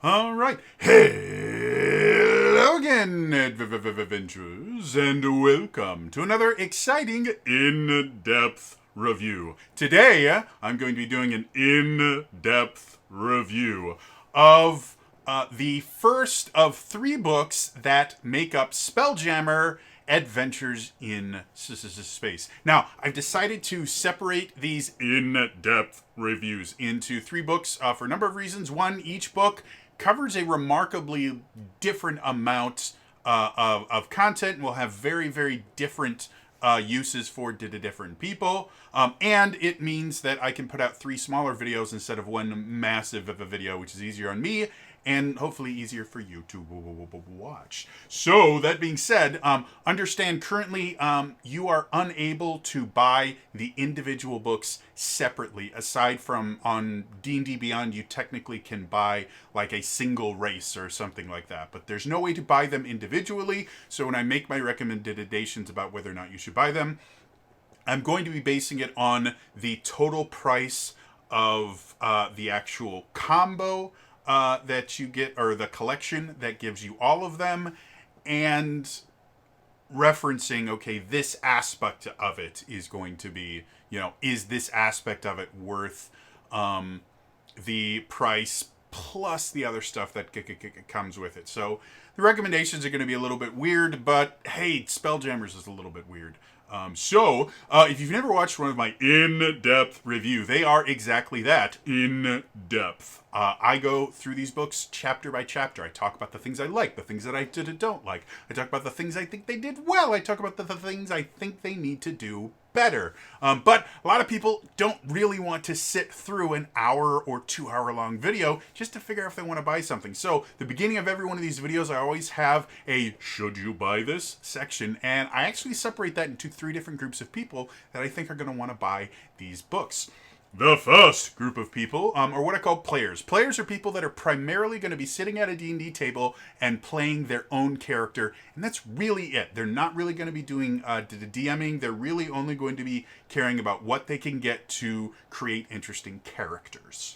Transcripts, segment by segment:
All right. Hello again, adventurers, and welcome to another exciting in-depth review. Today, I'm going to be doing an in-depth review of the first of three books that make up Spelljammer Adventures in Space. Now, I've decided to separate these in-depth reviews into three books for a number of reasons. One, each book covers a remarkably different amount of content and will have very, very different uses for different people. And it means that I can put out three smaller videos instead of one massive of a video, which is easier on me and hopefully easier for you to watch. So that being said, understand currently you are unable to buy the individual books separately. Aside from on D&D Beyond, you technically can buy like a single race or something like that, but there's no way to buy them individually. So when I make my recommendations about whether or not you should buy them, I'm going to be basing it on the total price of the actual combo that you get, or the collection that gives you all of them, and referencing, okay, this aspect of it is going to be, is this aspect of it worth the price plus the other stuff that comes with it. So the recommendations are going to be a little bit weird, but hey, Spelljammers is a little bit weird. If you've never watched one of my in-depth review, they are exactly that, in-depth. I go through these books chapter by chapter. I talk about the things I like, the things that I don't like. I talk about the things I think they did well. I talk about the things I think they need to do better. But a lot of people don't really want to sit through an hour or 2 hour long video just to figure out if they want to buy something. So the beginning of every one of these videos, I always have a should you buy this section, and I actually separate that into three different groups of people that I think are going to want to buy these books. The first group of people are what I call players. Players are people that are primarily going to be sitting at a D&D table and playing their own character, and that's really it. They're not really going to be doing DMing. They're really only going to be caring about what they can get to create interesting characters.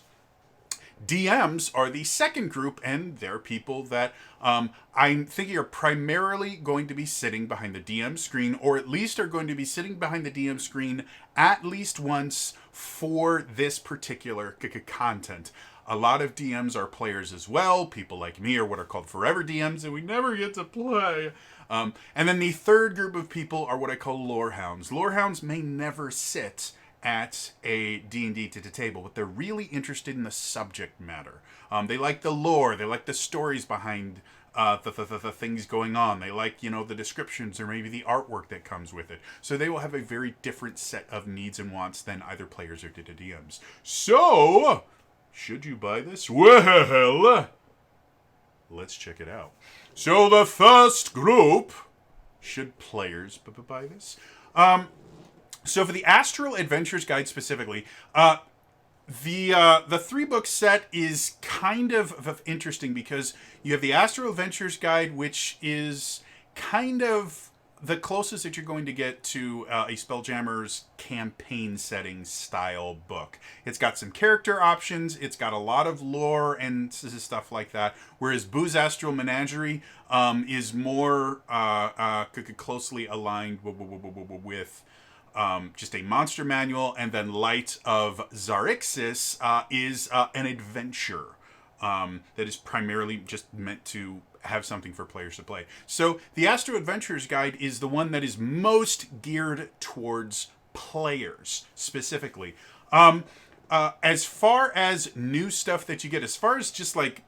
DMs are the second group, and they're people that I'm thinking are primarily going to be sitting behind the DM screen, or at least are going to be sitting behind the DM screen at least once for this particular content. A lot of DMs are players as well. People like me are what are called forever DMs, and we never get to play. And then the third group of people are what I call Lorehounds. Lorehounds may never sit at a D&D table, but they're really interested in the subject matter. They like the lore. They like the stories behind the things going on. They like, the descriptions or maybe the artwork that comes with it. So they will have a very different set of needs and wants than either players or DMs. So, should you buy this? Well, let's check it out. So the first group, should players buy this? So for the Astral Adventures Guide specifically, the three book set is kind of interesting because you have the Astral Adventures Guide, which is kind of the closest that you're going to get to a Spelljammer's campaign setting style book. It's got some character options, it's got a lot of lore and stuff like that, whereas Boo's Astral Menagerie is more closely aligned with just a monster manual, and then Light of Zarixis is an adventure that is primarily just meant to have something for players to play. So the Astro Adventures Guide is the one that is most geared towards players specifically. As far as new stuff that you get, as far as just like,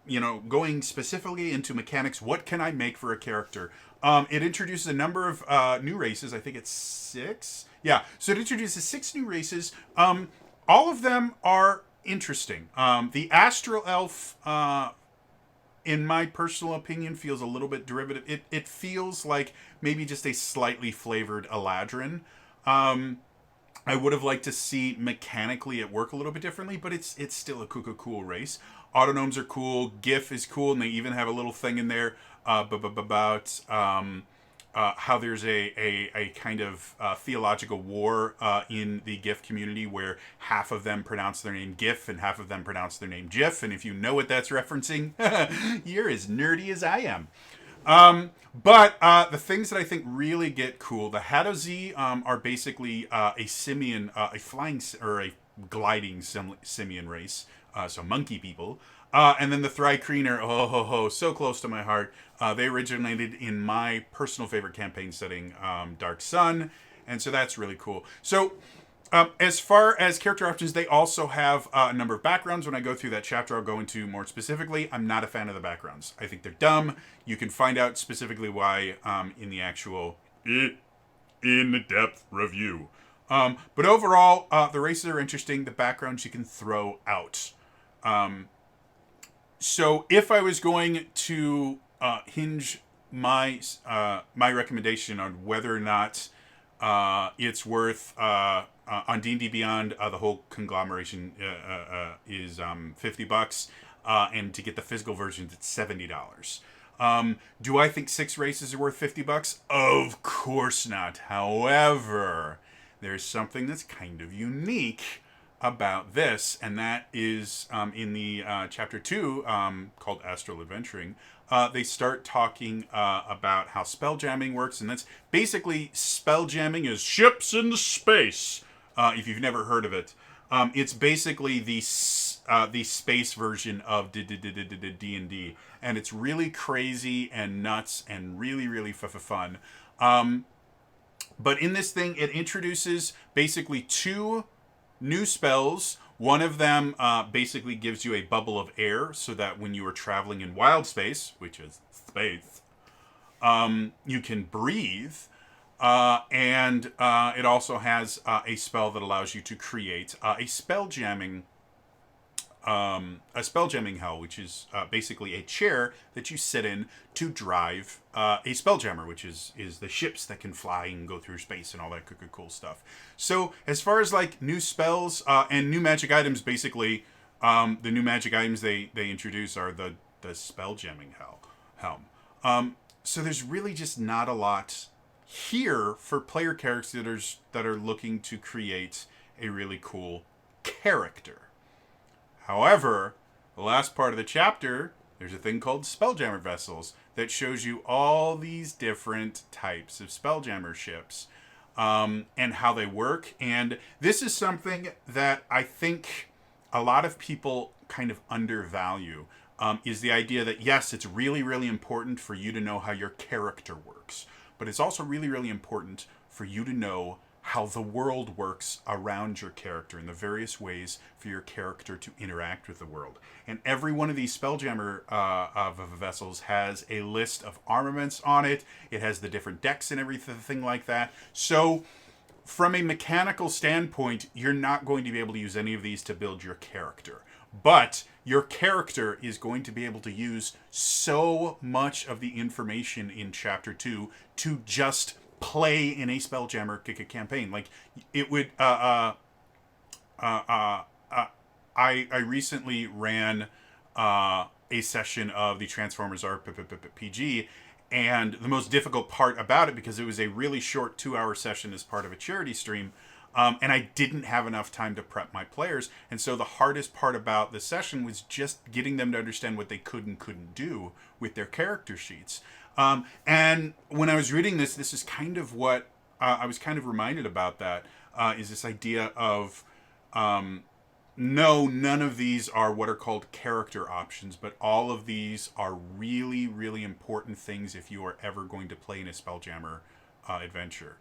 going specifically into mechanics, what can I make for a character? It introduces a number of new races. I think it's 6. Yeah, so it introduces 6 new races. All of them are interesting. The Astral Elf, in my personal opinion, feels a little bit derivative. It feels like maybe just a slightly flavored Eladrin. I would have liked to see mechanically it work a little bit differently, but it's still a cool race. Autonomes are cool. GIF is cool, and they even have a little thing in there about how there's a kind of theological war in the GIF community where half of them pronounce their name GIF and half of them pronounce their name GIF. And if you know what that's referencing, you're as nerdy as I am. But the things that I think really get cool, the Hadozi are basically a simian, a flying or a gliding simian race, so monkey people. And then the Thri-Kreen are, so close to my heart. They originated in my personal favorite campaign setting, Dark Sun. And so that's really cool. So as far as character options, they also have a number of backgrounds. When I go through that chapter, I'll go into more specifically. I'm not a fan of the backgrounds. I think they're dumb. You can find out specifically why in the actual in-depth review. But overall, the races are interesting. The backgrounds you can throw out. So if I was going to hinge my recommendation on whether or not it's worth on D&D Beyond, the whole conglomeration is $50, and to get the physical versions it's $70. Do I think 6 races are worth $50? Of course not. However, there's something that's kind of unique about this, and that is in the chapter 2 called Astral Adventuring. They start talking about how spelljamming works, and that's basically spelljamming is ships in space. If you've never heard of it, it's basically the space version of D&D, and it's really crazy and nuts and really really fun. But in this thing, it introduces basically 2 new spells. One of them basically gives you a bubble of air so that when you are traveling in wild space, which is space, you can breathe. And it also has a spell that allows you to create a spelljamming hell, which is basically a chair that you sit in to drive a spelljammer, which is the ships that can fly and go through space and all that cool stuff. So as far as like new spells and new magic items, basically the new magic items they introduce are the spelljamming helm. So there's really just not a lot here for player characters that are looking to create a really cool character. However, the last part of the chapter, there's a thing called Spelljammer vessels that shows you all these different types of Spelljammer ships and how they work. And this is something that I think a lot of people kind of undervalue, is the idea that, yes, it's really, really important for you to know how your character works. But it's also really, really important for you to know how the world works around your character and the various ways for your character to interact with the world. And every one of these Spelljammer vessels has a list of armaments on it. It has the different decks and everything like that. So from a mechanical standpoint, you're not going to be able to use any of these to build your character. But your character is going to be able to use so much of the information in Chapter 2 to just play in a Spelljammer campaign. Like, it would... I recently ran a session of the Transformers RPG, and the most difficult part about it, because it was a really short 2-hour session as part of a charity stream, and I didn't have enough time to prep my players. And so the hardest part about the session was just getting them to understand what they could and couldn't do with their character sheets. And when I was reading this is kind of what I was kind of reminded about, that is this idea of no, none of these are what are called character options, but all of these are really, really important things if you are ever going to play in a Spelljammer adventure.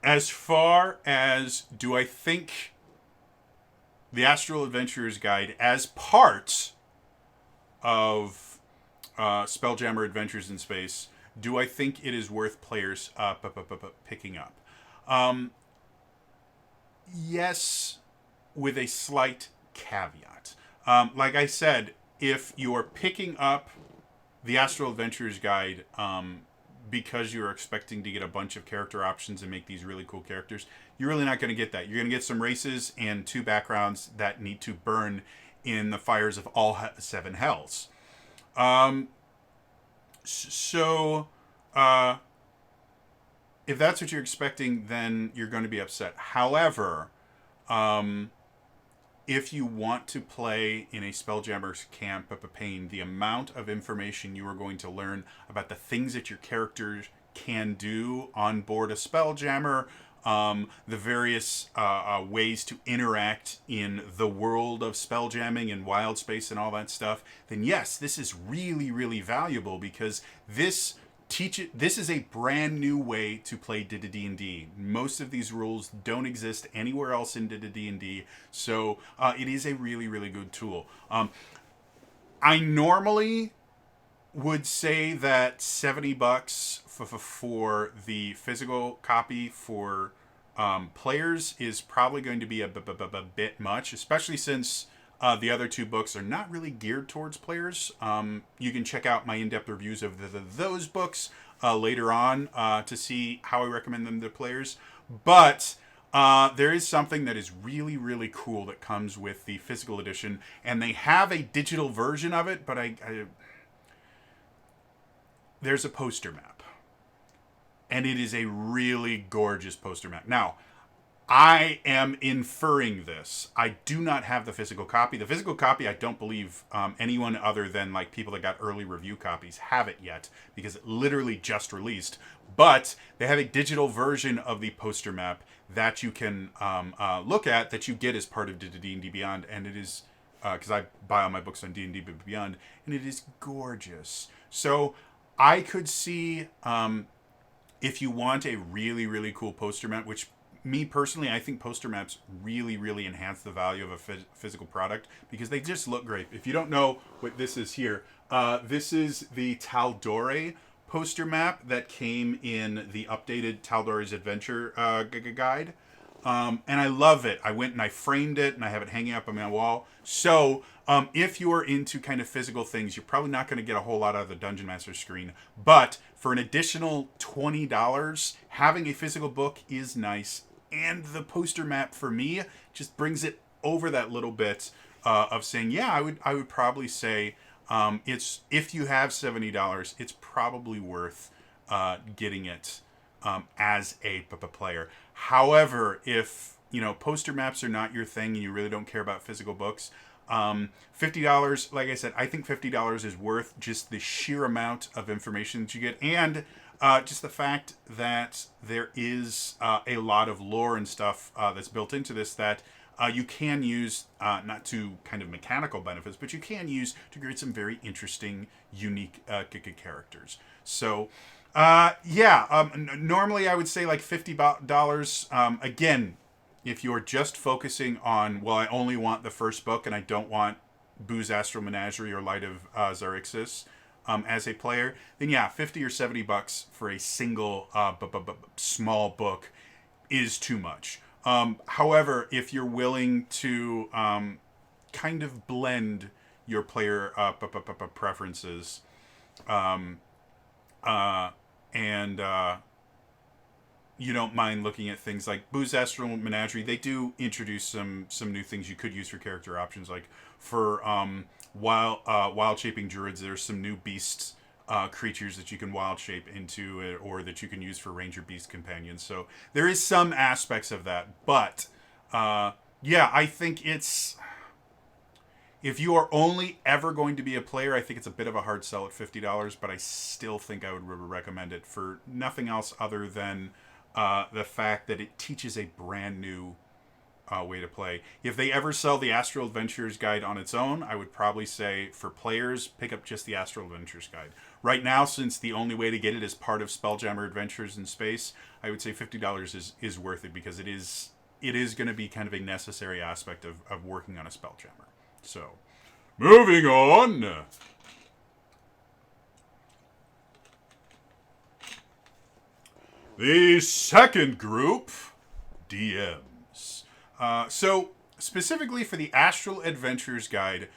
As far as, do I think the Astral Adventurer's Guide as part of Spelljammer Adventures in Space, do I think it is worth players picking up? Yes, with a slight caveat. Like I said, if you are picking up the Astral Adventurer's Guide because you're expecting to get a bunch of character options and make these really cool characters, you're really not going to get that. You're going to get some races and 2 backgrounds that need to burn in the fires of all 7 hells. So, if that's what you're expecting, then you're going to be upset. However, if you want to play in a Spelljammers camp of a pain, the amount of information you are going to learn about the things that your characters can do on board a Spelljammer, the various ways to interact in the world of spelljamming and wild space and all that stuff, then yes, this is really, really valuable because this is a brand new way to play D&D. Most of these rules don't exist anywhere else in D&D, so it is a really, really good tool. I normally would say that $70 for the physical copy for players is probably going to be a bit much, especially since the other two books are not really geared towards players. You can check out my in-depth reviews of those books later on to see how I recommend them to players. But there is something that is really, really cool that comes with the physical edition, and they have a digital version of it, but there's a poster map. And it is a really gorgeous poster map. Now, I am inferring this. I do not have the physical copy. The physical copy, I don't believe anyone other than like people that got early review copies have it yet because it literally just released. But they have a digital version of the poster map that you can look at, that you get as part of D&D Beyond, and it is because I buy all my books on D&D Beyond, and it is gorgeous. So I could see if you want a really, really cool poster map, which me personally, I think poster maps really, really enhance the value of a physical product because they just look great. If you don't know what this is here, this is the Tal'Dorei poster map that came in the updated Tal'Dorei's Adventure guide. And I love it. I went and I framed it and I have it hanging up on my wall. So if you're into kind of physical things, you're probably not going to get a whole lot out of the Dungeon Master screen. But for an additional $20, having a physical book is nice. And the poster map for me just brings it over that little bit of saying, yeah, I would probably say it's, if you have $70, it's probably worth getting it as a player. However, if poster maps are not your thing and you really don't care about physical books, $50, like I said, I think $50 is worth just the sheer amount of information that you get, and just the fact that there is a lot of lore and stuff that's built into this that you can use, not to kind of mechanical benefits, but you can use to create some very interesting, unique characters. So, normally I would say like $50. Again, if you're just focusing on, well, I only want the first book and I don't want Boo's Astral Menagerie or Light of Xerxes as a player, then yeah, $50 or $70 for a single small book is too much. However, if you're willing to kind of blend your player preferences and you don't mind looking at things like Boo's Astral Menagerie, they do introduce some new things you could use for character options. Like for wild shaping druids, there's some new beasts creatures that you can wild shape into it, or that you can use for ranger beast companions. So there is some aspects of that, but I think it's, if you are only ever going to be a player, I think it's a bit of a hard sell at $50, but I still think I would recommend it for nothing else other than the fact that it teaches a brand new way to play. If they ever sell the Astral Adventures Guide on its own, I would probably say for players, pick up just the Astral Adventures Guide. Right now, since the only way to get it is part of Spelljammer Adventures in Space, I would say $50 is worth it because it is going to be kind of a necessary aspect of working on a Spelljammer. So, moving on. The second group, DMs. So, specifically for the Astral Adventures Guide,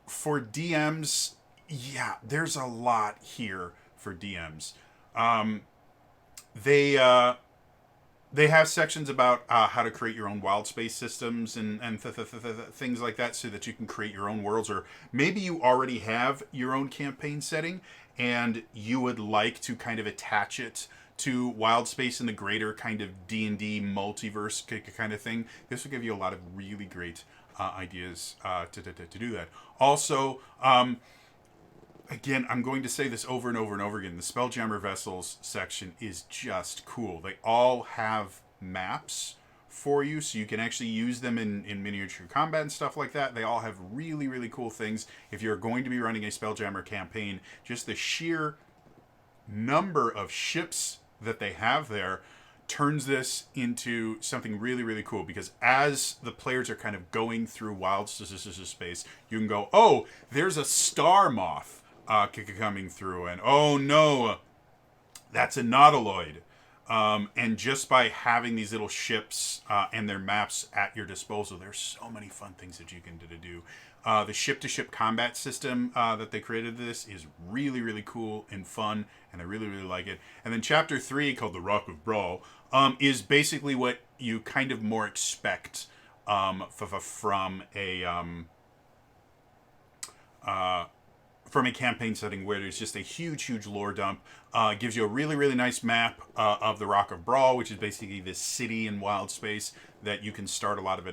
for DMs, yeah, there's a lot here for DMs. They have sections about how to create your own wild space systems and things like that so that you can create your own worlds. Or maybe you already have your own campaign setting and you would like to kind of attach it to wild space in the greater kind of D&D multiverse kind of thing. This will give you a lot of really great ideas to do that. Also, again, I'm going to say this over and over and over again. The Spelljammer Vessels section is just cool. They all have maps for you, so you can actually use them in miniature combat and stuff like that. They all have really, really cool things. If you're going to be running a Spelljammer campaign, just the sheer number of ships that they have there turns this into something really, really cool, because as the players are kind of going through wild space, you can go, oh, there's a star moth coming through, and oh no, that's a nautiloid. And just by having these little ships and their maps at your disposal, there's so many fun things that you can do. The ship-to-ship combat system that they created this is really, really cool and fun, and I really, really like it. And then Chapter 3, called The Rock of Bral, is basically what you kind of more expect from a campaign setting, where there's just a huge lore dump. It gives you a really, really nice map of the Rock of Bral, which is basically this city in wild space that you can start a lot of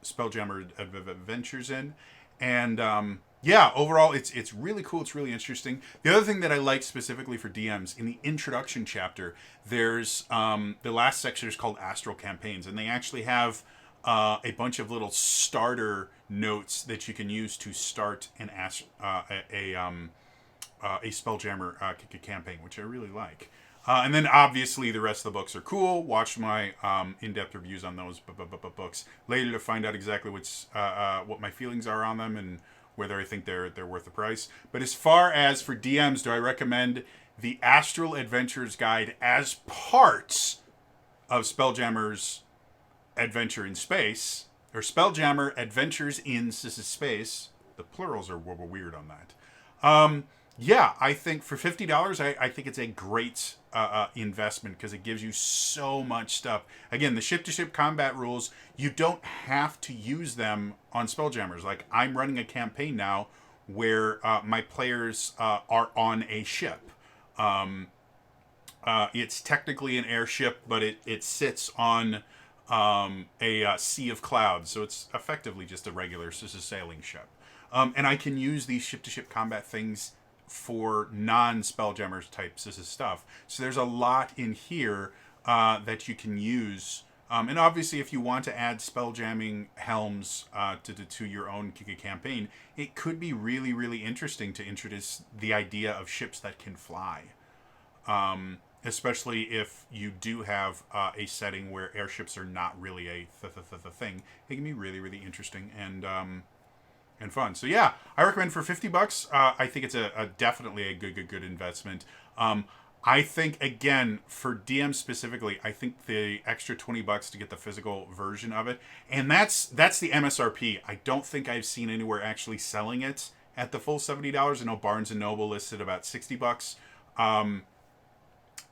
Spelljammer adventures in. And yeah, overall, it's really cool. It's really interesting. The other thing that I like specifically for DMs, in the introduction chapter, there's the last section is called Astral Campaigns, and they actually have a bunch of little starter notes that you can use to start a Spelljammer campaign, which I really like. And then obviously the rest of the books are cool. Watch my in-depth reviews on those books later to find out exactly what my feelings are on them and whether I think they're worth the price. But as far as for DMs, do I recommend the Astral Adventures Guide as part of Spelljammer's Adventure in Space, or Spelljammer Adventures in Space? The plurals are weird on that. Yeah, I think for $50, I think it's a great investment, because it gives you so much stuff. Again, the ship-to-ship combat rules, you don't have to use them on Spelljammers. Like, I'm running a campaign now where my players are on a ship. It's technically an airship, but it sits on a sea of clouds, so it's effectively just a regular sailing ship. And I can use these ship-to-ship combat things for non-Spelljammers types of stuff. So there's a lot in here that you can use. And obviously, if you want to add spelljamming helms to your own campaign, it could be really, really interesting to introduce the idea of ships that can fly. Especially if you do have a setting where airships are not really a thing. It can be really, really interesting and fun. So yeah, I recommend for $50. I think it's definitely a good investment. I think, again, for DM specifically, I think the extra $20 to get the physical version of it, and that's the MSRP. I don't think I've seen anywhere actually selling it at the full $70. I know Barnes and Noble listed about $60.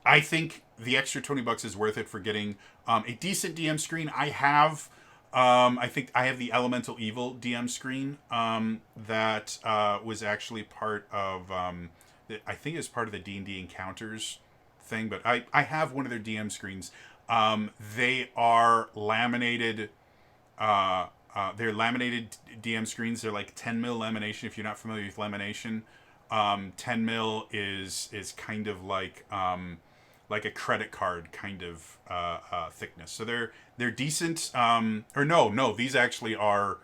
I think the extra $20 is worth it for getting a decent DM screen. I think I have the Elemental Evil DM screen that was actually part of, I think it was part of the D&D Encounters thing, but I have one of their DM screens. They are laminated, they're laminated DM screens. They're like 10 mil lamination. If you're not familiar with lamination, 10 mil is kind of like a credit card kind of thickness. So they're decent. Or no, these actually are.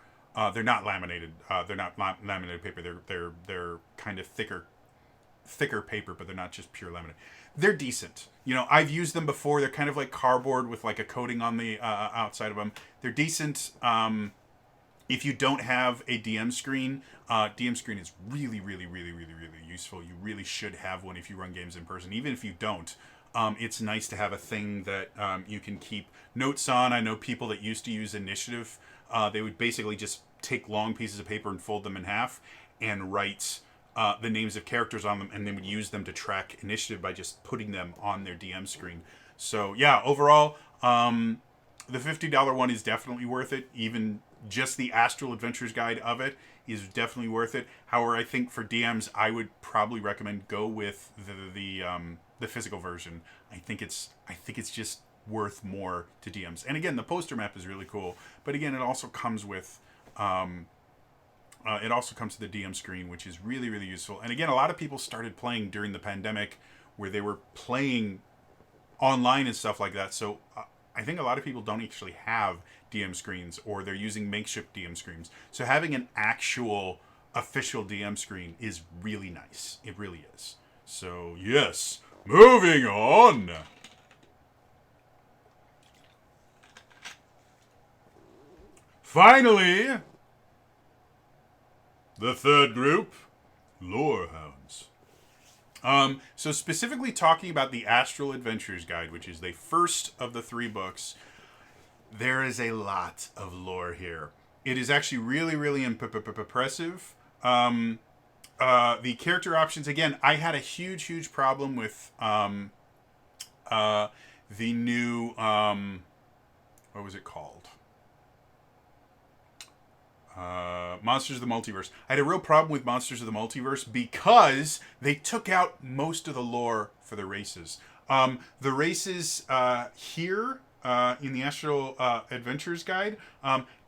They're not laminated. They're not laminated paper. They're kind of thicker paper, but they're not just pure laminate. They're decent. You know, I've used them before. They're kind of like cardboard with like a coating on the outside of them. They're decent. If you don't have a DM screen is really, really, really, really, really useful. You really should have one if you run games in person. Even if you don't, it's nice to have a thing that you can keep notes on. I know people that used to use Initiative. They would basically just take long pieces of paper and fold them in half and write the names of characters on them, and then would use them to track Initiative by just putting them on their DM screen. So yeah, overall, the $50 one is definitely worth it. Even just the Astral Adventures Guide of it is definitely worth it. However, I think for DMs, I would probably recommend go with the physical version. I think it's just worth more to DMs. And again, the poster map is really cool. But again, it also comes with it also comes to the DM screen, which is really, really useful. And again, a lot of people started playing during the pandemic where they were playing online and stuff like that. So I think a lot of people don't actually have DM screens, or they're using makeshift DM screens. So having an actual official DM screen is really nice. It really is. So yes, moving on. Finally, the third group, Lorehounds. So specifically talking about the Astral Adventures Guide, which is the first of the 3 books, there is a lot of lore here. It is actually really, really impressive. The character options, again, I had a huge, huge problem with the new, what was it called? Monsters of the Multiverse. I had a real problem with Monsters of the Multiverse because they took out most of the lore for the races. The races here in the Astral Adventures Guide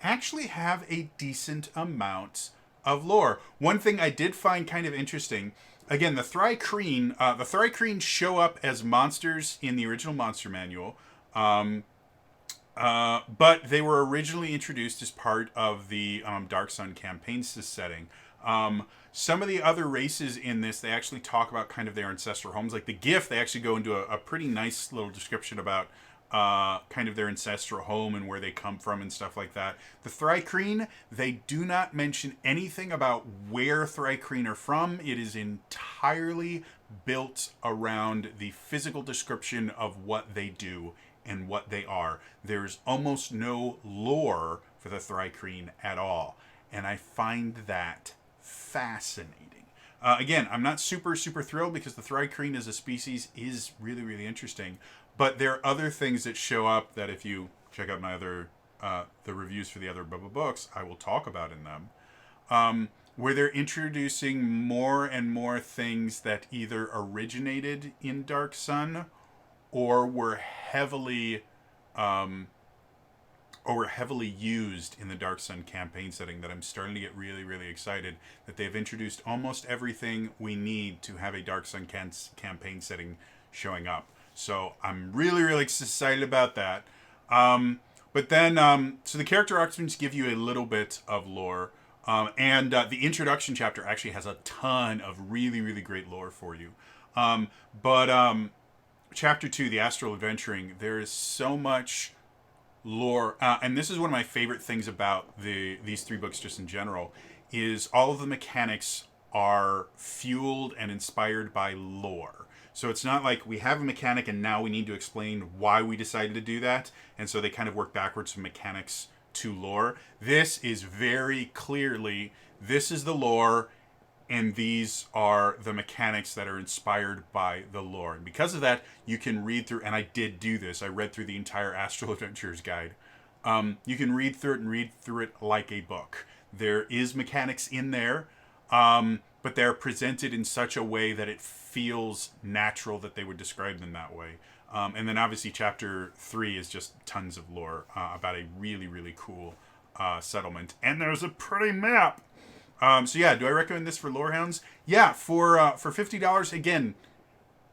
actually have a decent amount of lore. One thing I did find kind of interesting, again, the Thri-kreen show up as monsters in the original Monster Manual. But they were originally introduced as part of the Dark Sun campaign setting. Some of the other races in this, they actually talk about kind of their ancestral homes. Like the GIF, they actually go into a pretty nice little description about kind of their ancestral home and where they come from and stuff like that. The Thri-kreen, they do not mention anything about where Thri-kreen are from. It is entirely built around the physical description of what they do and what they are. There's almost no lore for the Thri-kreen at all. And I find that fascinating. Again, I'm not super thrilled because the Thri-kreen as a species is really, really interesting. But there are other things that show up that if you check out my other, the reviews for the other books, I will talk about in them. Where they're introducing more and more things that either originated in Dark Sun or were heavily used in the Dark Sun campaign setting, that I'm starting to get really, really excited that they've introduced almost everything we need to have a Dark Sun campaign setting showing up. So I'm really, really excited about that. But then, so the character options give you a little bit of lore. And the introduction chapter actually has a ton of really, really great lore for you. Chapter 2, the Astral Adventuring, there is so much lore, and this is one of my favorite things about these 3 books just in general, is all of the mechanics are fueled and inspired by lore. So it's not like we have a mechanic and now we need to explain why we decided to do that, and so they kind of work backwards from mechanics to lore. This is very clearly, this is the lore, and these are the mechanics that are inspired by the lore. And because of that, you can read through, and I did do this, I read through the entire Astral Adventures Guide. You can read through it like a book. There is mechanics in there, but they're presented in such a way that it feels natural that they would describe them that way. And then obviously chapter 3 is just tons of lore about a really, really cool settlement. And there's a pretty map. So yeah, do I recommend this for Lorehounds? Yeah, for $50, again,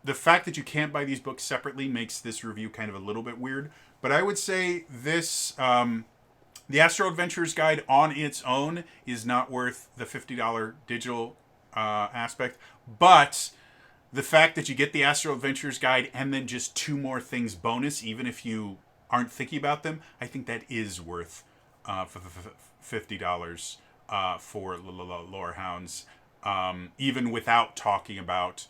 the fact that you can't buy these books separately makes this review kind of a little bit weird. But I would say this, the Astral Adventures Guide on its own is not worth the $50 digital aspect. But the fact that you get the Astral Adventures Guide and then just 2 more things bonus, even if you aren't thinking about them, I think that is worth for the $50 for Lorehounds, even without talking about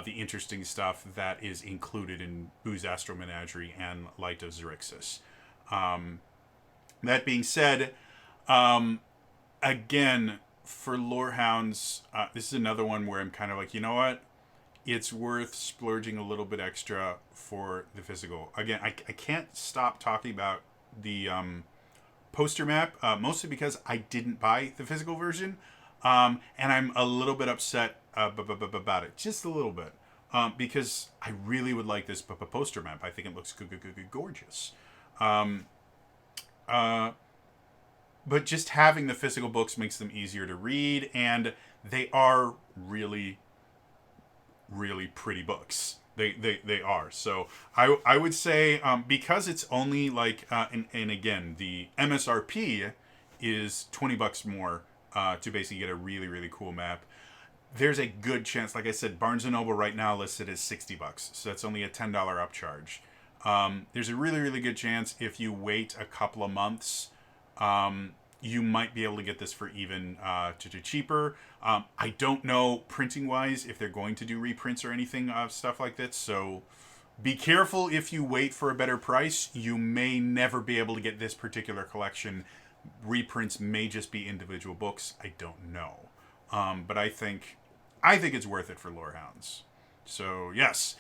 the interesting stuff that is included in Boo's Astral Menagerie and Light of Xerxes. That being said, again, for Lorehounds, this is another one where I'm kind of like, you know what? it's worth splurging a little bit extra for the physical. Again, I can't stop talking about the poster map, mostly because I didn't buy the physical version, and I'm a little bit upset about it, just a little bit, because I really would like this poster map. I think it looks gorgeous. But just having the physical books makes them easier to read, and they are really, really pretty books. They are. So I would say, because it's only like, and again, the MSRP is $20 more to basically get a really, really cool map. There's a good chance, like I said, Barnes & Noble right now listed as $60. So that's only a $10 upcharge. There's a really, really good chance if you wait a couple of months, you might be able to get this for even to cheaper. I don't know printing wise if they're going to do reprints or anything of stuff like this. So be careful if you wait for a better price. You may never be able to get this particular collection. Reprints may just be individual books. I don't know. But I think it's worth it for Lorehounds. So yes.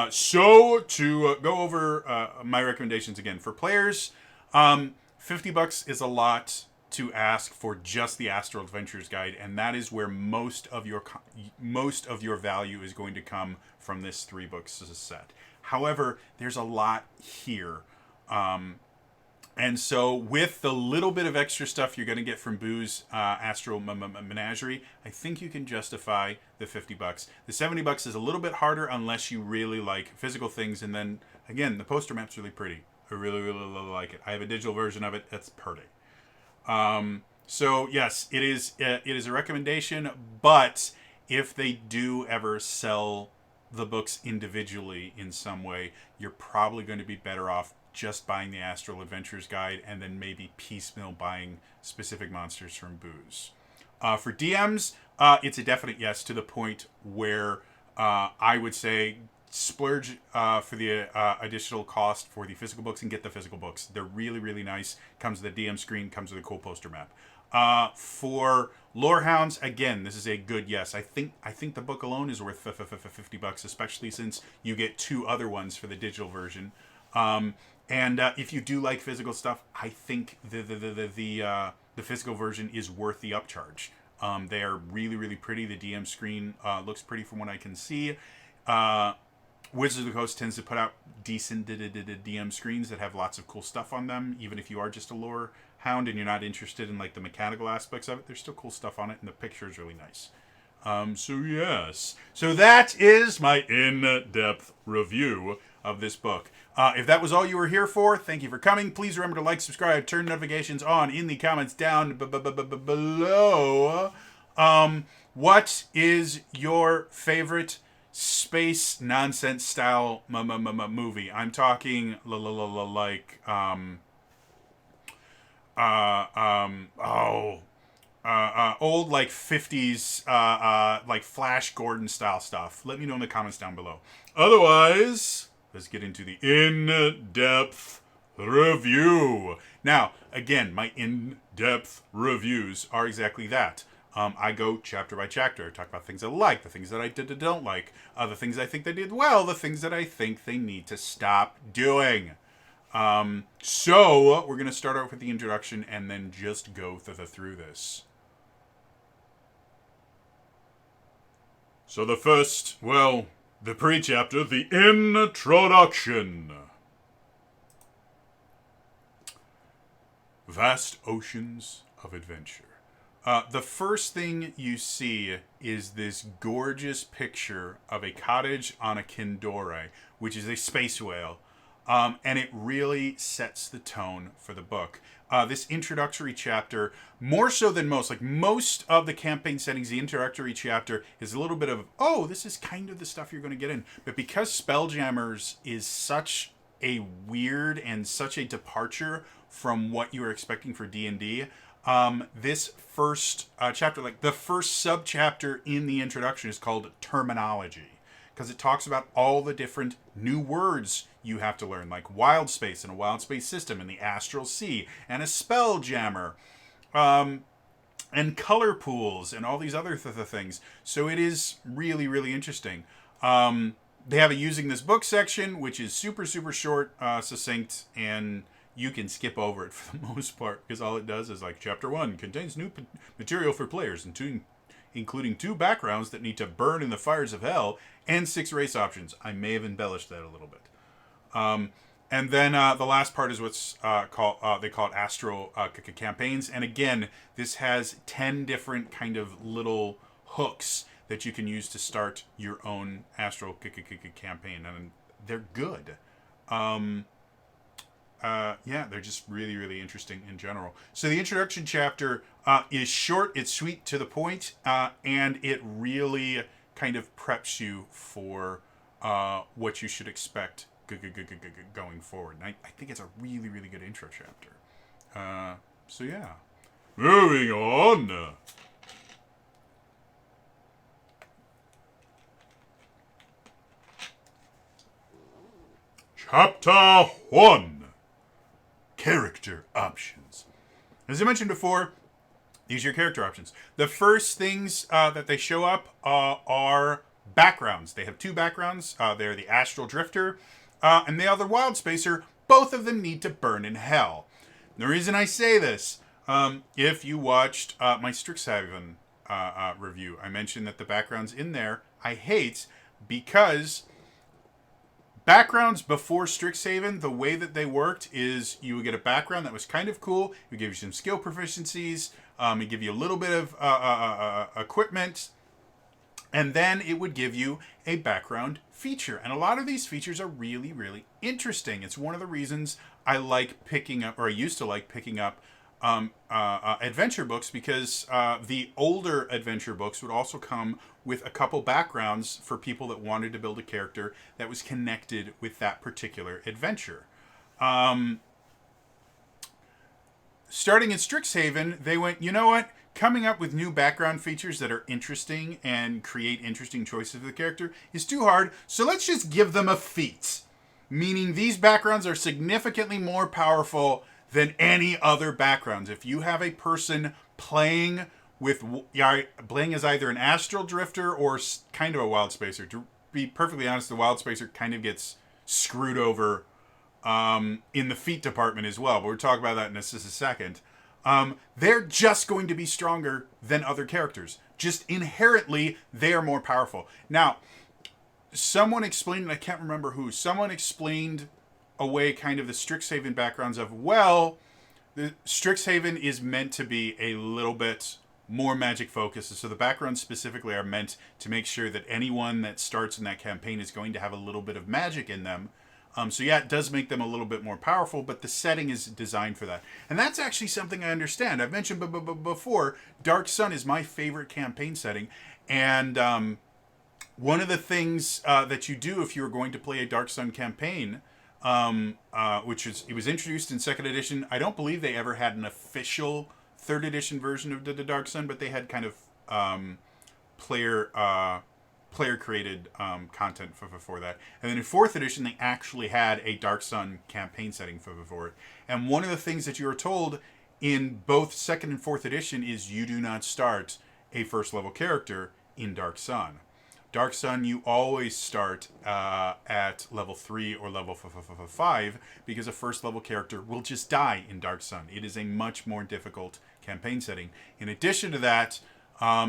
So to go over my recommendations again for players, $50 is a lot to ask for just the Astral Adventures Guide, and that is where most of your value is going to come from this 3 books set. However, there's a lot here. And so with the little bit of extra stuff you're going to get from Boo's Astral Menagerie, I think you can justify the $50. The $70 is a little bit harder unless you really like physical things. And then, again, the poster map's really pretty. I really, really, really like it. I have a digital version of it. That's pretty. So, yes, it is a recommendation. But if they do ever sell the books individually in some way, you're probably going to be better off just buying the Astral Adventures Guide and then maybe piecemeal buying specific monsters from Boo's. For DMs, it's a definite yes, to the point where I would say splurge for the additional cost for the physical books and get the physical books. They're really, really nice. Comes with a DM screen, comes with a cool poster map. For Lorehounds, again, this is a good yes. I think the book alone is worth $50, especially since you get 2 other ones for the digital version. And if you do like physical stuff, I think the physical version is worth the upcharge. They are really, really pretty. The DM screen looks pretty from what I can see. Wizards of the Coast tends to put out decent DM screens that have lots of cool stuff on them. Even if you are just a lore hound and you're not interested in like the mechanical aspects of it, there's still cool stuff on it, and the picture is really nice. So yes. So that is my in-depth review of this book. If that was all you were here for, thank you for coming. Please remember to like, subscribe, turn notifications on in the comments down below. What is your favorite space nonsense style movie? I'm talking like old like 50s like Flash Gordon style stuff. Let me know in the comments down below. Otherwise, let's get into the in-depth review. Now, again, my in-depth reviews are exactly that. I go chapter by chapter. I talk about things I like, the things that I don't like, the things I think they did well, the things that I think they need to stop doing. So we're going to start out with the introduction and then just go through this. So the first, well, the pre-chapter, the introduction. Vast oceans of adventure. The first thing you see is this gorgeous picture of a cottage on a Kindore, which is a space whale. And it really sets the tone for the book. This introductory chapter, more so than most, like most of the campaign settings, the introductory chapter is a little bit of, oh, this is kind of the stuff you're going to get in. But because Spelljammers is such a weird and such a departure from what you were expecting for D&D, this first chapter, like the first sub-chapter in the introduction is called Terminology. Because it talks about all the different new words you have to learn, like wild space and a wild space system, and the astral sea, and a spelljammer, and color pools, and all these other things. So it is really, really interesting. They have a using this book section, which is super, super short, succinct, and you can skip over it for the most part, because all it does is like chapter 1 contains new material for players, including 2 backgrounds that need to burn in the fires of hell and 6 race options. I may have embellished that a little bit. And then the last part is what's called, they call it Astral campaigns. And again, this has 10 different kind of little hooks that you can use to start your own Astral campaign. And they're good. Yeah, they're just really, really interesting in general. So the introduction chapter is short, it's sweet, to the point, and it really kind of preps you for what you should expect going forward. And I think it's a really, really good intro chapter. So yeah. Moving on. Chapter 1. Character options. As I mentioned before, these are your character options. The first things that they show up are backgrounds. They have 2 backgrounds. They're the Astral Drifter and the other Wild Spacer. Both of them need to burn in hell. The reason I say this, if you watched my Strixhaven review, I mentioned that the backgrounds in there I hate because backgrounds before Strixhaven, the way that they worked is you would get a background that was kind of cool. It would give you some skill proficiencies. It would give you a little bit of equipment. And then it would give you a background feature. And a lot of these features are really, really interesting. It's one of the reasons I like picking up, or I used to like picking up, adventure books, because the older adventure books would also come with a couple backgrounds for people that wanted to build a character that was connected with that particular adventure. Starting in Strixhaven, they went, you know what? Coming up with new background features that are interesting and create interesting choices for the character is too hard, so let's just give them a feat. Meaning these backgrounds are significantly more powerful than any other backgrounds. If you have a person playing as either an Astral Drifter or kind of a Wild Spacer, to be perfectly honest, the Wild Spacer kind of gets screwed over in the feat department as well, but we'll talk about that in just a second. They're just going to be stronger than other characters. Just inherently, they are more powerful. Now, someone explained, and I can't remember who, someone explained away kind of the Strixhaven backgrounds of, well, the Strixhaven is meant to be a little bit more magic focused, so the backgrounds specifically are meant to make sure that anyone that starts in that campaign is going to have a little bit of magic in them. So yeah, it does make them a little bit more powerful, but the setting is designed for that. And that's actually something I understand. I've mentioned before, Dark Sun is my favorite campaign setting, and one of the things that you do if you're going to play a Dark Sun campaign, it was introduced in 2nd edition. I don't believe they ever had an official 3rd edition version of the Dark Sun, but they had kind of player created content for that. And then in 4th edition, they actually had a Dark Sun campaign setting for it. And one of the things that you are told in both 2nd and 4th edition is you do not start a 1st level character in Dark Sun. Dark Sun, you always start at level 3 or level 5, because a 1st level character will just die in Dark Sun. It is a much more difficult campaign setting. In addition to that,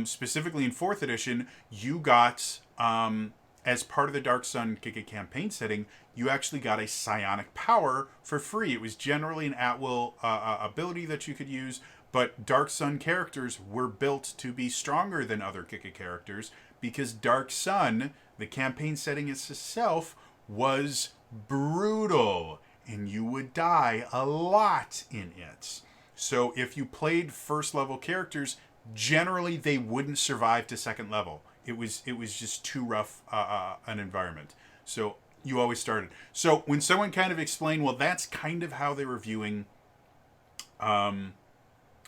specifically in 4th edition, you got, as part of the Dark Sun campaign setting, you actually got a psionic power for free. It was generally an at-will ability that you could use, but Dark Sun characters were built to be stronger than other characters, because Dark Sun, the campaign setting itself, was brutal, and you would die a lot in it. So if you played 1st level characters, generally they wouldn't survive to 2nd level. It was just too rough an environment. So you always started. So when someone kind of explained, well, that's kind of how they were viewing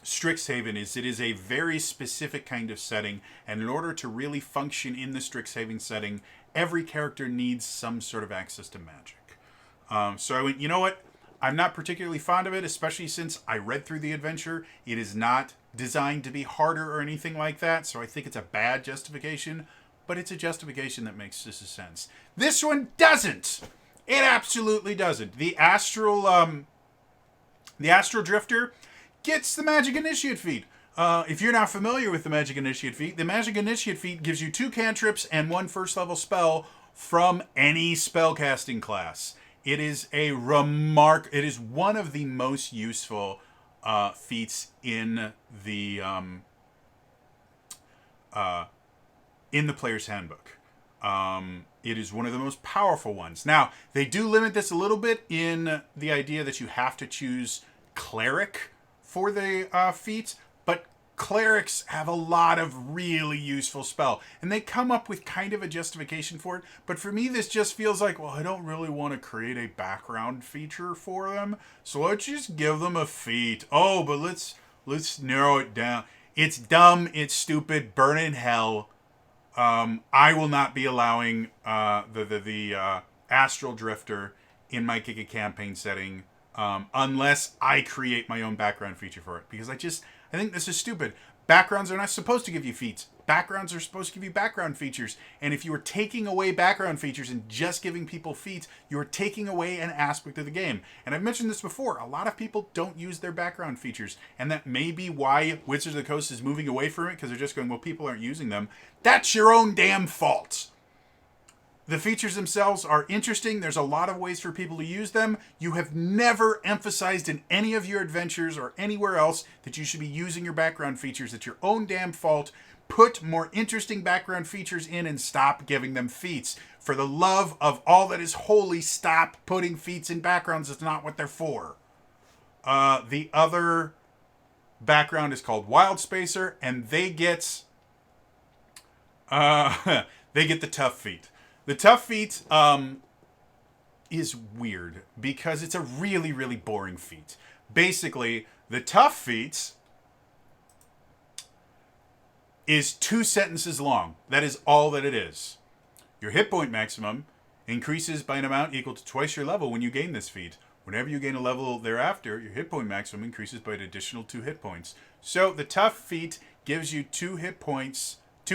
Strixhaven, it is a very specific kind of setting, and in order to really function in the Strixhaven setting, every character needs some sort of access to magic. So I went, you know what? I'm not particularly fond of it, especially since I read through the adventure. It is not designed to be harder or anything like that, so I think it's a bad justification. but it's a justification that makes just sense. This one doesn't. It absolutely doesn't. The Astral Drifter gets the Magic Initiate feat. If you're not familiar with the Magic Initiate feat, the Magic Initiate feat gives you 2 cantrips and 1 first level spell from any spellcasting class. It is it is one of the most useful feats in the player's handbook. It is one of the most powerful ones. Now, they do limit this a little bit in the idea that you have to choose Cleric for the feats, but Clerics have a lot of really useful spell, and they come up with kind of a justification for it. But for me, this just feels like, well, I don't really want to create a background feature for them, so let's just give them a feat. Oh, but let's narrow it down. It's dumb, it's stupid, burn in hell. I will not be allowing the Astral Drifter in my Giga campaign setting unless I create my own background feature for it, because I think this is stupid. Backgrounds are not supposed to give you feats. Backgrounds are supposed to give you background features. And if you are taking away background features and just giving people feats, you are taking away an aspect of the game. And I've mentioned this before. A lot of people don't use their background features. And that may be why Wizards of the Coast is moving away from it, because they're just going, well, people aren't using them. That's your own damn fault. The features themselves are interesting. There's a lot of ways for people to use them. You have never emphasized in any of your adventures or anywhere else that you should be using your background features. It's your own damn fault. Put more interesting background features in and stop giving them feats. For the love of all that is holy, stop putting feats in backgrounds. It's not what they're for. The other background is called Wild Spacer, and they get the tough feat. The tough feat is weird because it's a really, really boring feat. Basically, the tough feat is 2 sentences long. That is all that it is. Your hit point maximum increases by an amount equal to twice your level when you gain this feat. Whenever you gain a level thereafter, your hit point maximum increases by an additional 2 hit points. So the tough feat gives you 2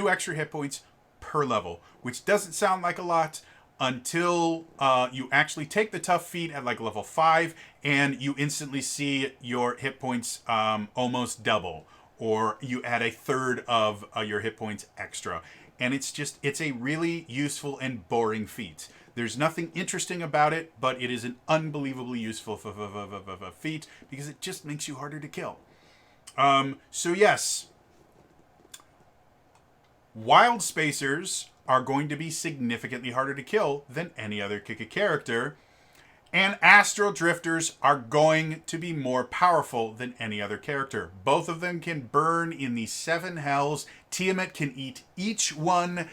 extra hit points per level, which doesn't sound like a lot until you actually take the tough feat at like level 5 and you instantly see your hit points almost double, or you add a third of your hit points extra. And it's a really useful and boring feat. There's nothing interesting about it, but it is an unbelievably useful feat because it just makes you harder to kill. So yes, Wild Spacers are going to be significantly harder to kill than any other Kika character, and Astral Drifters are going to be more powerful than any other character. Both of them can burn in the 7 hells. Tiamat can eat each one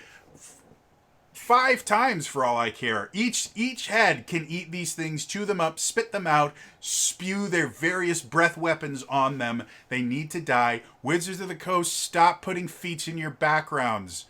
5 times for all I care. Each head can eat these things, chew them up, spit them out, spew their various breath weapons on them. They need to die. Wizards of the Coast, stop putting feats in your backgrounds.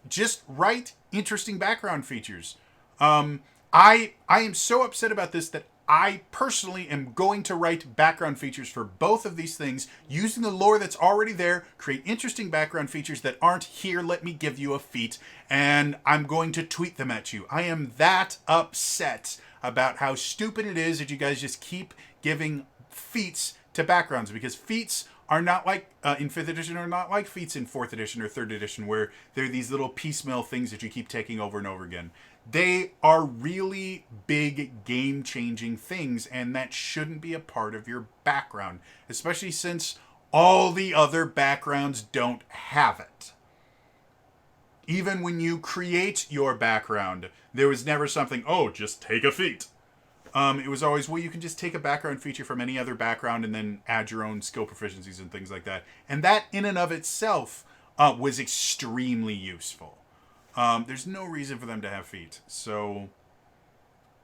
Just write interesting background features. I am so upset about this that I personally am going to write background features for both of these things using the lore that's already there, create interesting background features that aren't here, let me give you a feat, and I'm going to tweet them at you. I am that upset about how stupid it is that you guys just keep giving feats to backgrounds, because feats are not like in 5th edition, are not like feats in 4th edition or 3rd edition, where they're these little piecemeal things that you keep taking over and over again. They are really big game-changing things, and that shouldn't be a part of your background, especially since all the other backgrounds don't have it. Even when you create your background, there was never something, oh, just take a feat. It was always, well, you can just take a background feature from any other background and then add your own skill proficiencies and things like that. And that, in and of itself, was extremely useful. There's no reason for them to have feet. So,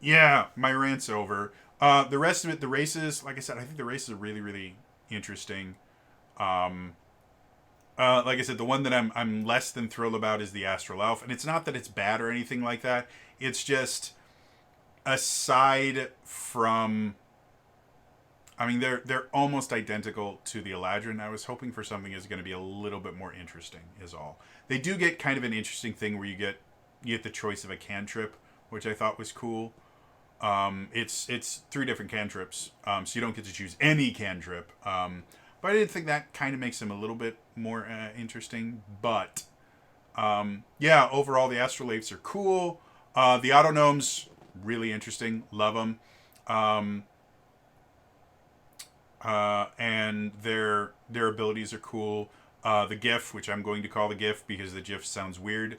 yeah, my rant's over. The rest of it, the races, like I said, I think the races are really, really interesting. Like I said, the one that I'm less than thrilled about is the Astral Elf. And it's not that it's bad or anything like that. It's just, aside from I mean, they're almost identical to the Eladrin. I was hoping for something that's going to be a little bit more interesting, is all. They do get kind of an interesting thing where you get the choice of a cantrip, which I thought was cool. It's 3 different cantrips, so you don't get to choose any cantrip. But I did think that kind of makes them a little bit more interesting. But yeah, overall the Astrolaves are cool. The Autognomes, really interesting. Love them. And their abilities are cool. The GIF, which I'm going to call the GIF because the GIF sounds weird.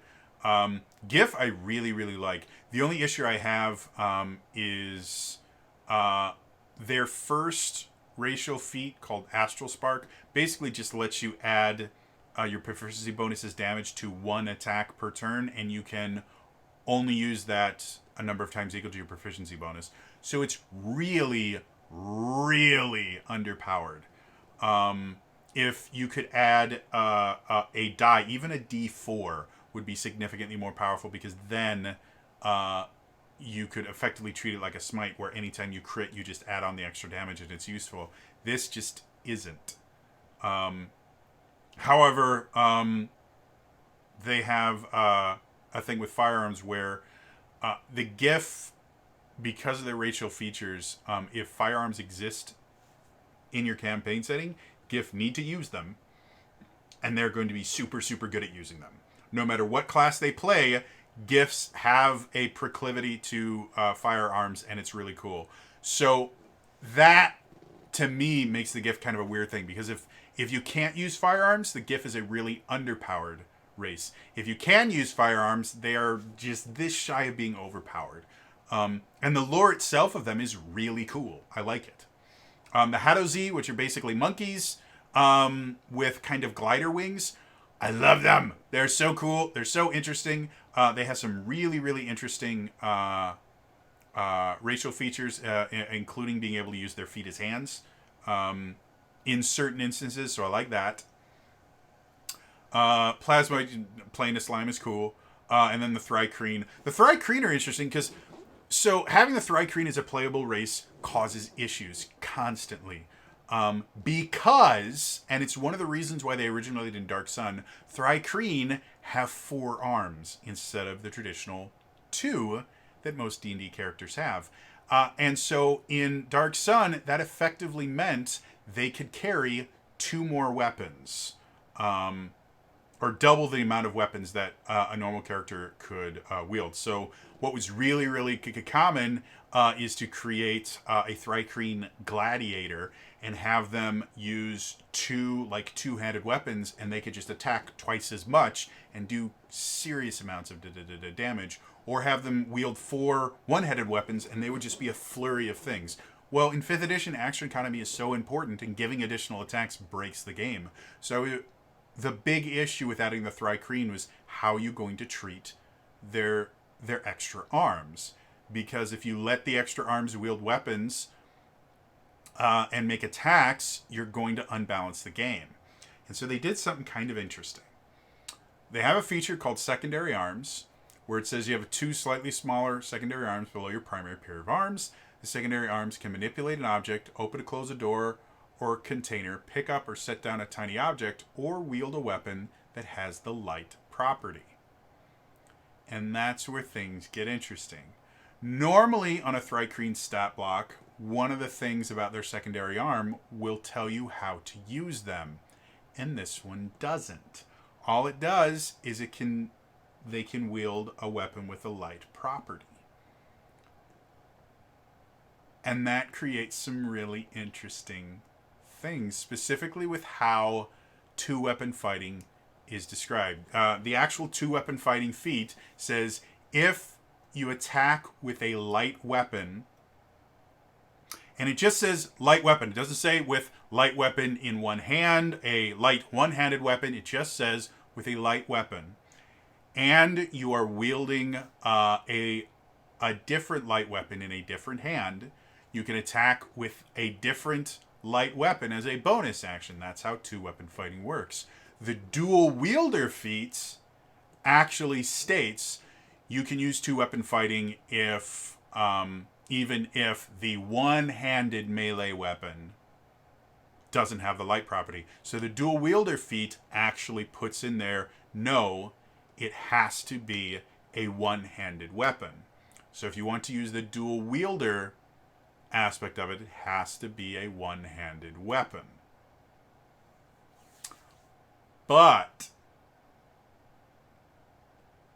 GIF I really, really like. The only issue I have is their first racial feat called Astral Spark basically just lets you add your proficiency bonus's damage to 1 attack per turn, and you can only use that a number of times equal to your proficiency bonus. So it's really, really underpowered. If you could add a die, even a D4 would be significantly more powerful, because then you could effectively treat it like a smite, where anytime you crit, you just add on the extra damage and it's useful. This just isn't. However, they have a thing with firearms where the GIF, because of their racial features, if firearms exist in your campaign setting, GIF need to use them, and they're going to be super, super good at using them. No matter what class they play, GIFs have a proclivity to firearms, and it's really cool. So that, to me, makes the GIF kind of a weird thing, because if you can't use firearms, the GIF is a really underpowered race. If you can use firearms, they are just this shy of being overpowered. And the lore itself of them is really cool. I like it. The Hadozi, which are basically monkeys with kind of glider wings, I love them. They're so cool. They're so interesting. They have some really, really interesting racial features, including being able to use their feet as hands in certain instances, so I like that. Plasmoid Plane of Slime is cool. And then the Thri-kreen. The Thri-kreen are interesting because, so having the Thri-kreen as a playable race causes issues constantly. Because, and it's one of the reasons why they originated in Dark Sun, Thri-kreen have 4 arms instead of the traditional 2 that most D&D characters have. And so in Dark Sun, that effectively meant they could carry 2 more weapons. Or double the amount of weapons that a normal character could wield. So what was really, really common is to create a Thri-kreen gladiator and have them use 2 two-handed weapons, and they could just attack twice as much and do serious amounts of damage. Or have them wield 4 one-handed weapons, and they would just be a flurry of things. Well, in 5th edition, action economy is so important, and giving additional attacks breaks the game. So the big issue with adding the Thri-kreen was how are you going to treat their extra arms? Because if you let the extra arms wield weapons and make attacks, you're going to unbalance the game. And so they did something kind of interesting. They have a feature called secondary arms, where it says you have 2 slightly smaller secondary arms below your primary pair of arms. The secondary arms can manipulate an object, open or close a door or container, pick up or set down a tiny object, or wield a weapon that has the light property. And that's where things get interesting. Normally on a Thri-kreen stat block, one of the things about their secondary arm will tell you how to use them. And this one doesn't. All it does is they can wield a weapon with a light property. And that creates some really interesting things, specifically with how 2-weapon fighting is described. The actual 2-weapon fighting feat says if you attack with a light weapon, and it just says light weapon. It doesn't say with light weapon in one hand, a light one-handed weapon. It just says with a light weapon. And you are wielding a different light weapon in a different hand, you can attack with a different light weapon as a bonus action. That's how 2-weapon fighting works. The dual wielder feat actually states you can use 2-weapon fighting if even if the one-handed melee weapon doesn't have the light property. So the dual wielder feat actually puts in there, no, it has to be a one-handed weapon. So if you want to use the dual wielder aspect of it, it has to be a one-handed weapon. But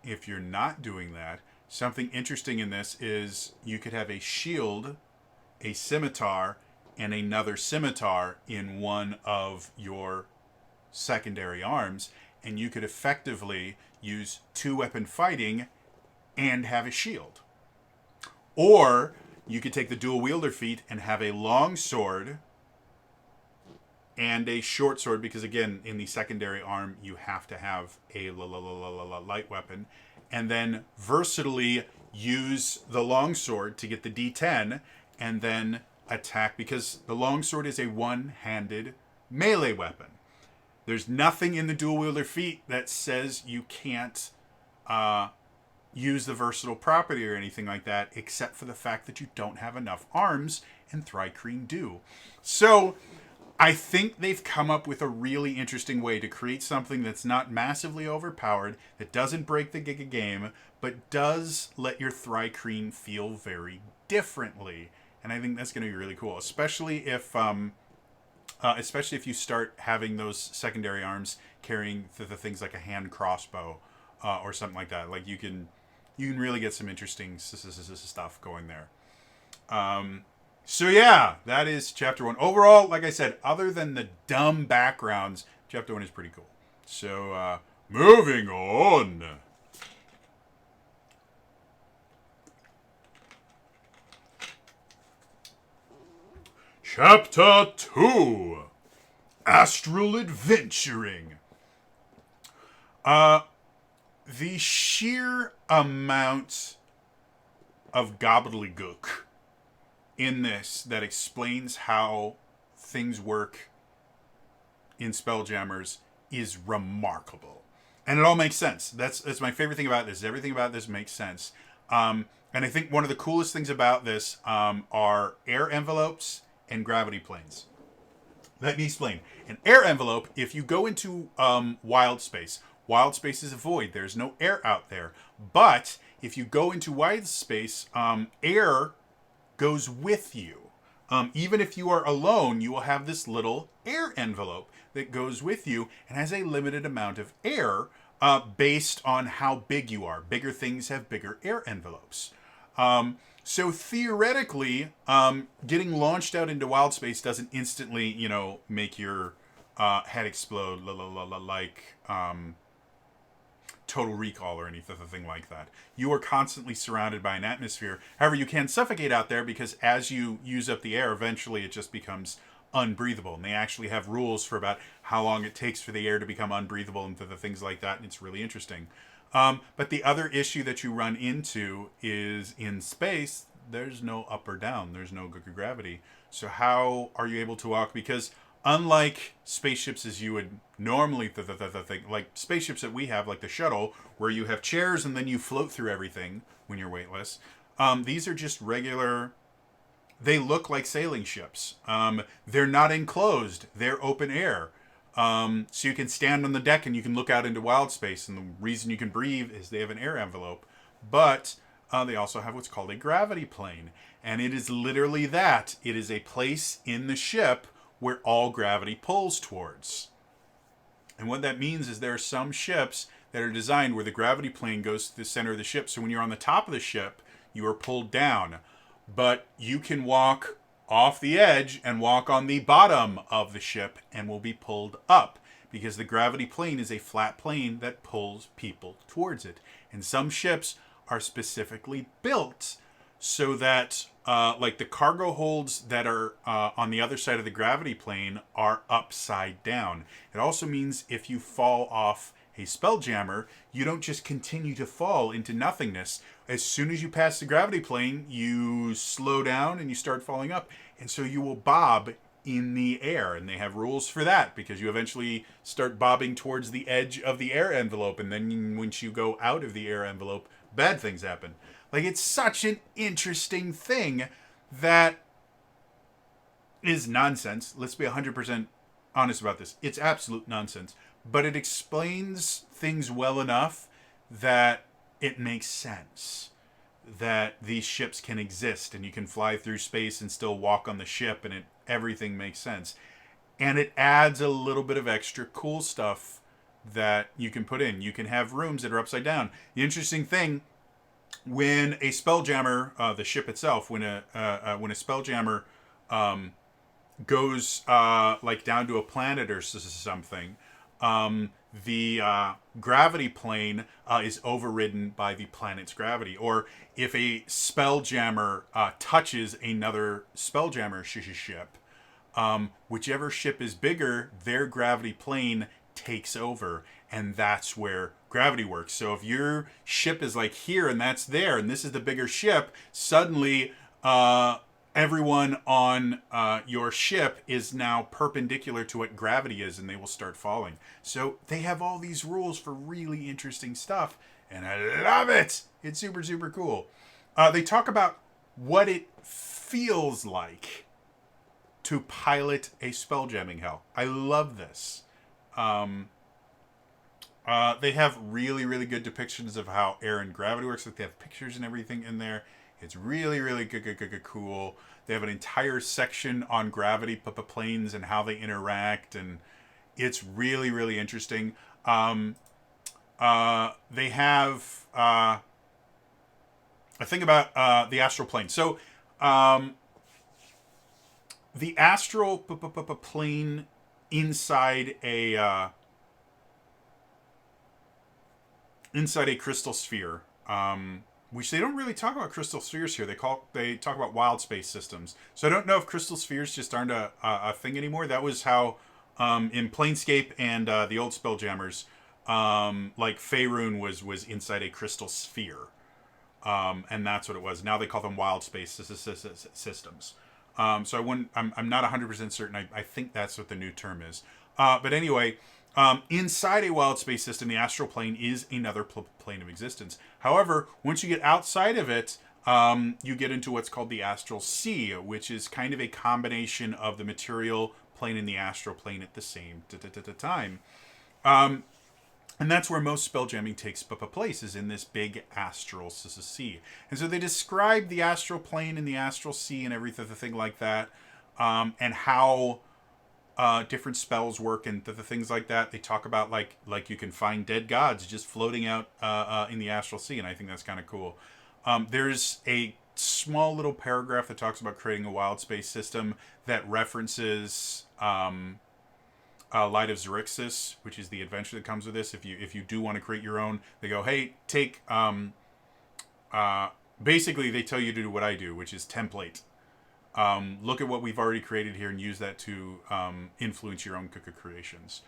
if you're not doing that, something interesting in this is you could have a shield, a scimitar, and another scimitar in one of your secondary arms, and you could effectively use two-weapon fighting and have a shield. Or you could take the dual wielder feat and have a long sword and a short sword, because again, in the secondary arm, you have to have a light weapon, and then versatilely use the long sword to get the D10 and then attack, because the longsword is a one-handed melee weapon. There's nothing in the dual wielder feat that says you can't use the versatile property or anything like that, except for the fact that you don't have enough arms, and Thri-kreen do. So I think they've come up with a really interesting way to create something that's not massively overpowered, that doesn't break the game, but does let your Thri-kreen feel very differently. And I think that's going to be really cool, especially if you start having those secondary arms carrying the things like a hand crossbow or something like that. Like you can really get some interesting stuff going there. So yeah, that is Chapter 1. Overall, like I said, other than the dumb backgrounds, Chapter 1 is pretty cool. So moving on. Chapter 2, Astral Adventuring. The sheer amount of gobbledygook in this that explains how things work in Spelljammers is remarkable. And it all makes sense. That's my favorite thing about this. Everything about this makes sense. And I think one of the coolest things about this are air envelopes and gravity planes. Let me explain. An air envelope, if you go into wild space is a void. There's no air out there. But if you go into wild space, air goes with you. Even if you are alone, you will have this little air envelope that goes with you and has a limited amount of air based on how big you are. Bigger things have bigger air envelopes. So theoretically, getting launched out into wild space doesn't instantly, make your head explode like Total Recall or anything like that. You are constantly surrounded by an atmosphere. However, you can suffocate out there because as you use up the air, eventually it just becomes unbreathable. And they actually have rules for about how long it takes for the air to become unbreathable and things like that. And it's really interesting. But the other issue that you run into is in space, there's no up or down. There's no gravity. So how are you able to walk? Because unlike spaceships as you would normally think, like spaceships that we have, like the shuttle, where you have chairs and then you float through everything when you're weightless, these are just regular. They look like sailing ships. They're not enclosed. They're open air. So you can stand on the deck and you can look out into wild space. And the reason you can breathe is they have an air envelope. But they also have what's called a gravity plane. And it is literally that. It is a place in the ship where all gravity pulls towards. And what that means is there are some ships that are designed where the gravity plane goes to the center of the ship. So when you're on the top of the ship, you are pulled down. But you can walk off the edge and walk on the bottom of the ship and will be pulled up because the gravity plane is a flat plane that pulls people towards it. And some ships are specifically built so that like the cargo holds that are on the other side of the gravity plane are upside down. It also means if you fall off a Spelljammer, you don't just continue to fall into nothingness. As soon as you pass the gravity plane, you slow down and you start falling up. And so you will bob in the air. And they have rules for that because you eventually start bobbing towards the edge of the air envelope. And then once you go out of the air envelope, bad things happen. Like, it's such an interesting thing that is nonsense. Let's be 100% honest about this. It's absolute nonsense. But it explains things well enough that it makes sense. That these ships can exist and you can fly through space and still walk on the ship, and everything makes sense. And it adds a little bit of extra cool stuff that you can put in. You can have rooms that are upside down. The interesting thing, when a Spelljammer, the ship itself, when a Spelljammer goes like down to a planet or something, the gravity plane is overridden by the planet's gravity. Or if a Spelljammer touches another Spelljammer ship, whichever ship is bigger, their gravity plane takes over, and that's where gravity works. So if your ship is like here and that's there, and this is the bigger ship, suddenly everyone on your ship is now perpendicular to what gravity is, and they will start falling. So they have all these rules for really interesting stuff, and I love it. It's super, super cool. They talk about what it feels like to pilot a spelljamming hell. I love this. They have really, really good depictions of how air and gravity works. Like, they have pictures and everything in there. It's really, really good, cool. They have an entire section on gravity planes and how they interact, and it's really, really interesting. They have a thing about the astral plane. So the astral plane inside a crystal sphere, which they don't really talk about crystal spheres here. They talk about wild space systems. So I don't know if crystal spheres just aren't a thing anymore. That was how in Planescape and the old Spelljammers, like Faerun was inside a crystal sphere, and that's what it was. Now they call them wild space systems. So I'm not 100% certain. I think that's what the new term is. But anyway, inside a wild space system, the astral plane is another plane of existence. However, once you get outside of it, you get into what's called the astral sea, which is kind of a combination of the material plane and the astral plane at the same time. And that's where most spelljamming takes place, is in this big astral sea. And so they describe the astral plane and the astral sea and everything like that, and how different spells work and the things like that. They talk about like you can find dead gods just floating out in the astral sea, and I think that's kind of cool. There's a small little paragraph that talks about creating a wild space system that references Light of Xerxes, which is the adventure that comes with this. If you do want to create your own, they go, hey, take basically they tell you to do what I do, which is template. Look at what we've already created here and use that to influence your own creations.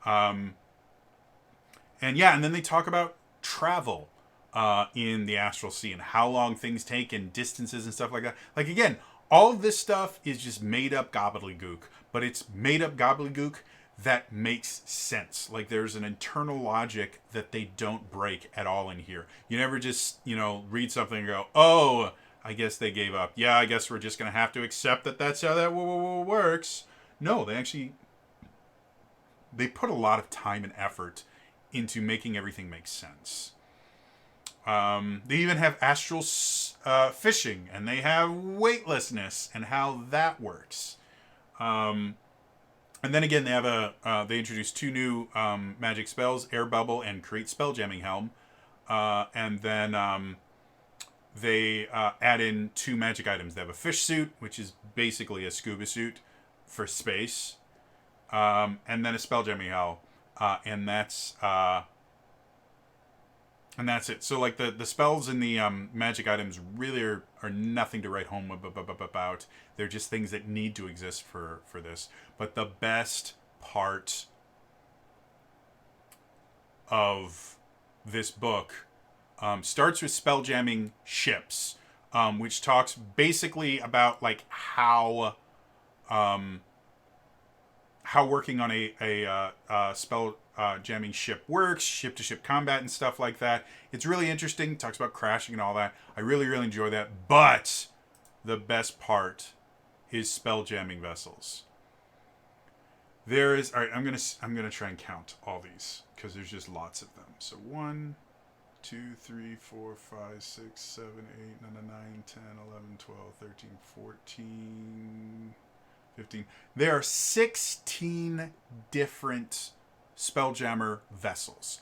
And then they talk about travel in the astral sea and how long things take and distances and stuff like that. Like, again, all of this stuff is just made up gobbledygook, but it's made up gobbledygook that makes sense. Like, there's an internal logic that they don't break at all in here. You never just, read something and go, oh, I guess they gave up. Yeah, I guess we're just going to have to accept that that's how that works. No, they put a lot of time and effort into making everything make sense. They even have astral fishing, and they have weightlessness and how that works. And then again, they have they introduced 2 new magic spells, Air Bubble and Create Spelljamming Helm. And then they add in 2 magic items. They have a fish suit, which is basically a scuba suit for space. And then a Spelljamming Helm. And that's it. So, like, the spells and the magic items really are nothing to write home about. They're just things that need to exist for this. But the best part of this book starts with spelljamming ships, which talks basically about like how how working on a spell jamming ship works, ship to ship combat and stuff like that. It's really interesting. Talks about crashing and all that. I really enjoy that. But the best part is spell jamming vessels. There is, all right, I'm gonna try and count all these because there's just lots of them. So 1, 2, 3, 4, 5, 6, 7, 8, 9, 10, 11, 12, 13, 14, 15. There are 16 different Spelljammer vessels.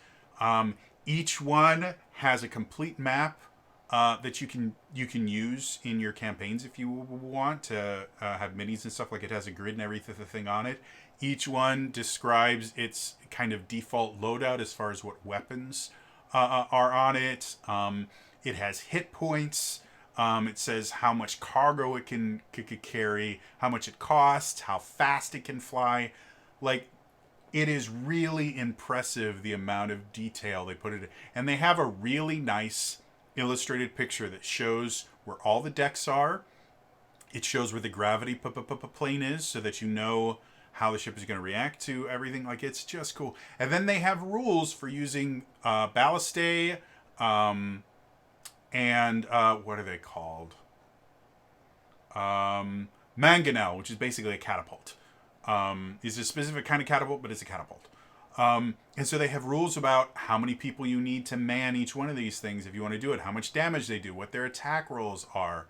Each one has a complete map that you can use in your campaigns if you want to have minis and stuff. Like, it has a grid and everything on it. Each one describes its kind of default loadout as far as what weapons are on it. It has hit points. It says how much cargo it can carry, how much it costs, how fast it can fly. Like, it is really impressive the amount of detail they put in. And they have a really nice illustrated picture that shows where all the decks are. It shows where the gravity plane is so that you know how the ship is going to react to everything. Like, it's just cool. And then they have rules for using ballistae, and what are they called? Mangonel, which is basically a catapult. It's a specific kind of catapult, but it's a catapult. And so they have rules about how many people you need to man each one of these things if you want to do it, how much damage they do, what their attack rolls are.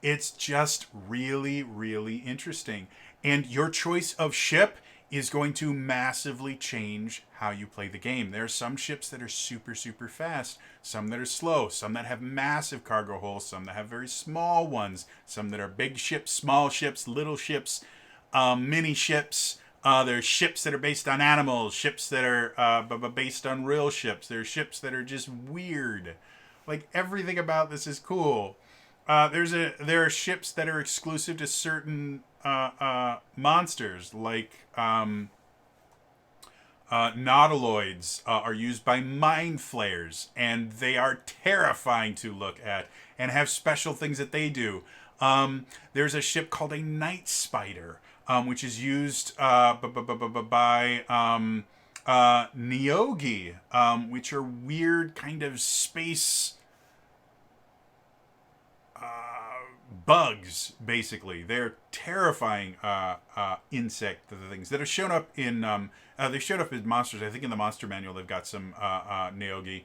It's just really interesting. And your choice of ship is going to massively change how you play the game. There are some ships that are super fast, some that are slow, some that have massive cargo holds, some that have very small ones, some that are big ships, small ships, little ships, mini ships. There's ships that are based on animals, ships that are based on real ships. There's ships that are just weird. Like, everything about this is cool. There are ships that are exclusive to certain monsters, like nautiloids are used by mind flayers, and they are terrifying to look at and have special things that they do. There's a ship called a night spider, which is used by Neogi, which are weird kind of space bugs, basically. They're terrifying insect things that have shown up in they showed up as monsters. I think in the monster manual they've got some Neogi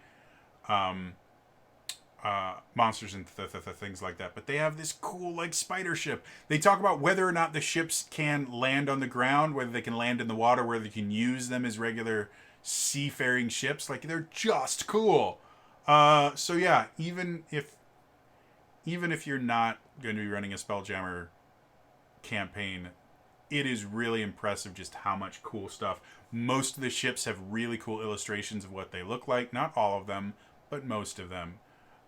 monsters and things like that. But they have this cool, like, spider ship. They talk about whether or not the ships can land on the ground, whether they can land in the water, whether you can use them as regular seafaring ships. Like, they're just cool. So yeah, even if you're not going to be running a Spelljammer campaign, it is really impressive just how much cool stuff. Most of the ships have really cool illustrations of what they look like. Not all of them, but most of them.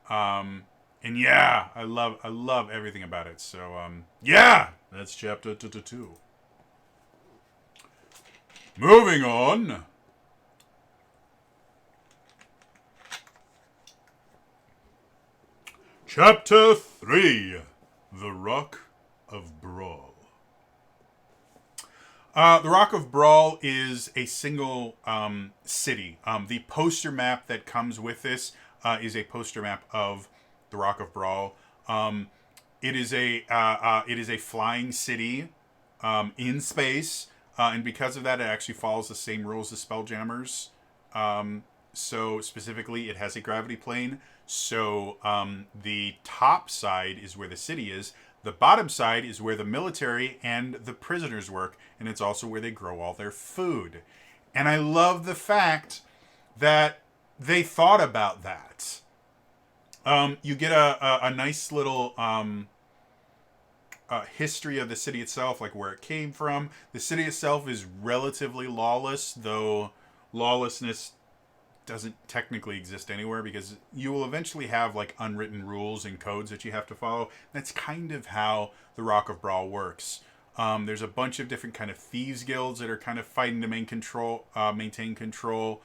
And yeah, I love everything about it. So yeah, that's chapter 2. Moving on. Chapter 3, The Rock of Bral. The Rock of Bral is a single city. The poster map that comes with this is a poster map of the Rock of Bral. It is a flying city in space, and because of that, it actually follows the same rules as Spelljammers. So specifically, it has a gravity plane. So the top side is where the city is. The bottom side is where the military and the prisoners work, and it's also where they grow all their food. And I love the fact that they thought about that. You get a nice little history of the city itself, like where it came from. The city itself is relatively lawless, though lawlessness doesn't technically exist anywhere, because you will eventually have, like, unwritten rules and codes that you have to follow. That's kind of how the Rock of Bral works. There's a bunch of different kind of thieves guilds that are kind of fighting to maintain control.